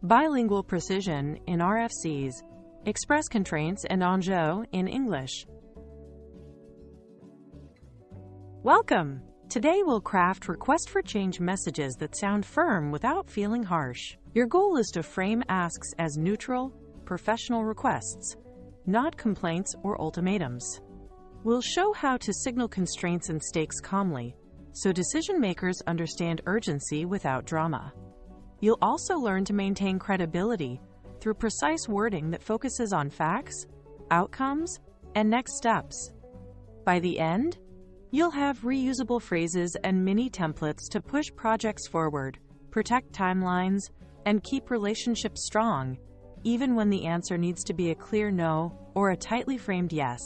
Bilingual Precision in RFCs, Express Contraintes and Enjeux in English. Welcome! Today we'll craft request for change messages that sound firm without feeling harsh. Your goal is to frame asks as neutral, professional requests, not complaints or ultimatums. We'll show how to signal constraints and stakes calmly, so decision makers understand urgency without drama. You'll also learn to maintain credibility through precise wording that focuses on facts, outcomes, and next steps. By the end, you'll have reusable phrases and mini templates to push projects forward, protect timelines, and keep relationships strong, even when the answer needs to be a clear no or a tightly framed yes.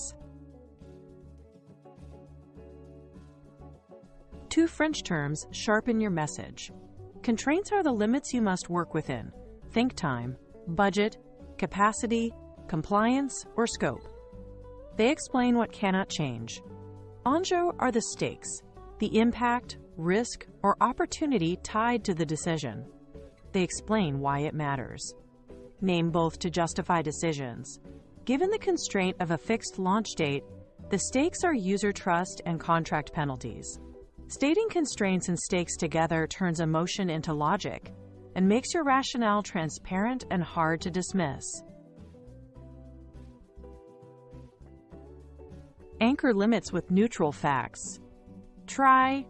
2 French terms sharpen your message. Constraints are the limits you must work within. Think time, budget, capacity, compliance, or scope. They explain what cannot change. Enjeux are the stakes, the impact, risk, or opportunity tied to the decision. They explain why it matters. Name both to justify decisions. Given the constraint of a fixed launch date, the stakes are user trust and contract penalties. Stating constraints and stakes together turns emotion into logic and makes your rationale transparent and hard to dismiss. Anchor limits with neutral facts. Try,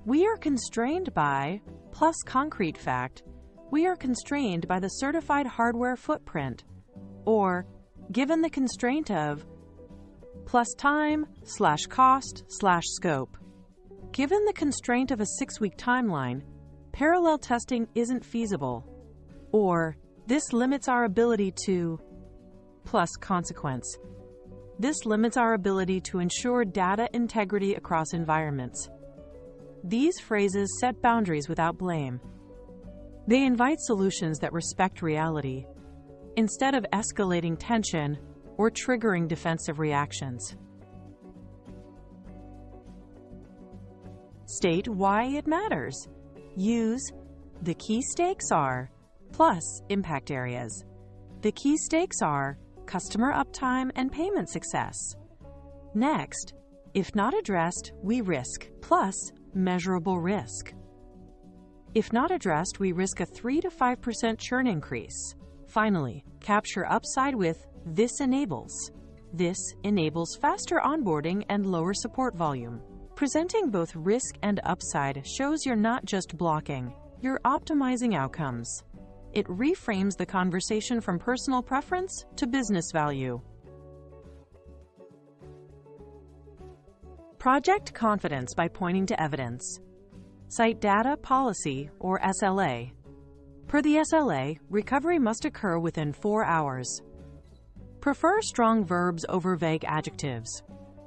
we are constrained by, plus concrete fact, we are constrained by the certified hardware footprint, or given the constraint of, plus time, /cost, /scope. Given the constraint of a 6-week timeline, parallel testing isn't feasible. Or, this limits our ability to, plus consequence. This limits our ability to ensure data integrity across environments. These phrases set boundaries without blame. They invite solutions that respect reality, instead of escalating tension or triggering defensive reactions. State why it matters. Use, the key stakes are, plus impact areas. The key stakes are customer uptime and payment success. Next, if not addressed, we risk, plus measurable risk. If not addressed, we risk a 3 to 5% churn increase. Finally, capture upside with this enables. This enables faster onboarding and lower support volume. Presenting both risk and upside shows you're not just blocking, you're optimizing outcomes. It reframes the conversation from personal preference to business value. Project confidence by pointing to evidence. Cite data, policy, or SLA. Per the SLA, recovery must occur within 4 hours. Prefer strong verbs over vague adjectives.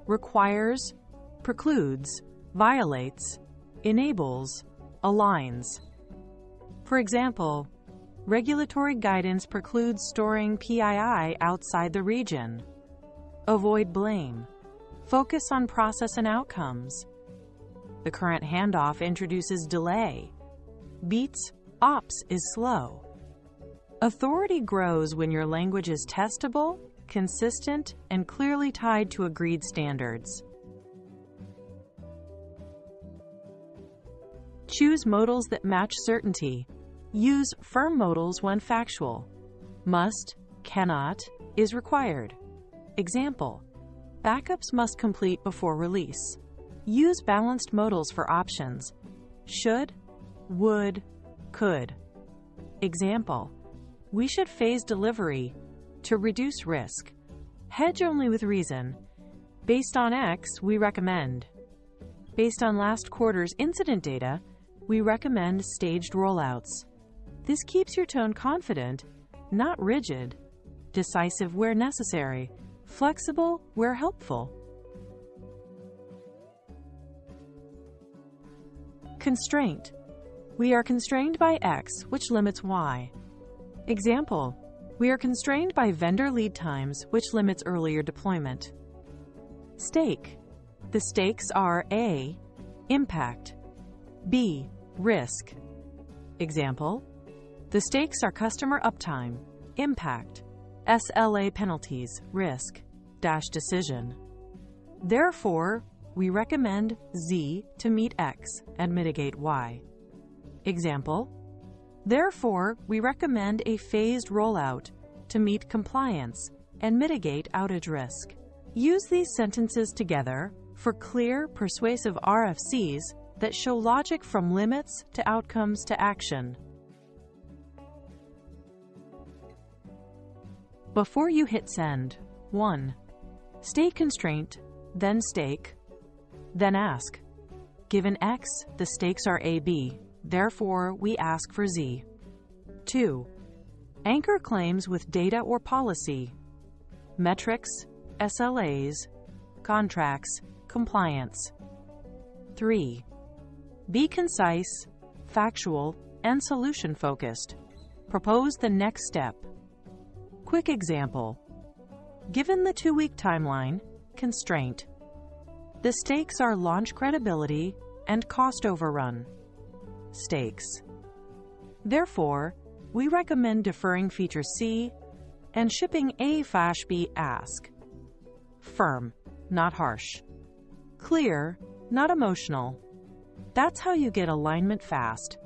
Requires, precludes, violates, enables, aligns. For example, regulatory guidance precludes storing PII outside the region. Avoid blame. Focus on process and outcomes. The current handoff introduces delay. Beats ops is slow. Authority grows when your language is testable, consistent, and clearly tied to agreed standards. Choose modals that match certainty. Use firm modals when factual. Must, cannot, is required. Example, backups must complete before release. Use balanced modals for options. Should, would, could. Example, we should phase delivery to reduce risk. Hedge only with reason. Based on X, we recommend. Based on last quarter's incident data, we recommend staged rollouts. This keeps your tone confident, not rigid, decisive where necessary, flexible where helpful. Constraint. We are constrained by X, which limits Y. Example, we are constrained by vendor lead times, which limits earlier deployment. Stake. The stakes are A, impact, B, risk. Example, The stakes are customer uptime, impact, SLA penalties, risk, decision. Therefore, we recommend Z to meet X and mitigate Y. Example: therefore, we recommend a phased rollout to meet compliance and mitigate outage risk. Use these sentences together for clear, persuasive RFCs that show logic from limits to outcomes to action. Before you hit send, 1. State constraint, then stake, then ask. Given X, the stakes are AB, therefore we ask for Z. 2. Anchor claims with data or policy, metrics, SLAs, contracts, compliance. 3. Be concise, factual, and solution-focused. Propose the next step. Quick example. Given the 2-week timeline, constraint. The stakes are launch credibility and cost overrun. Stakes. Therefore, we recommend deferring feature C and shipping A/B ask. Firm, not harsh. Clear, not emotional. That's how you get alignment fast.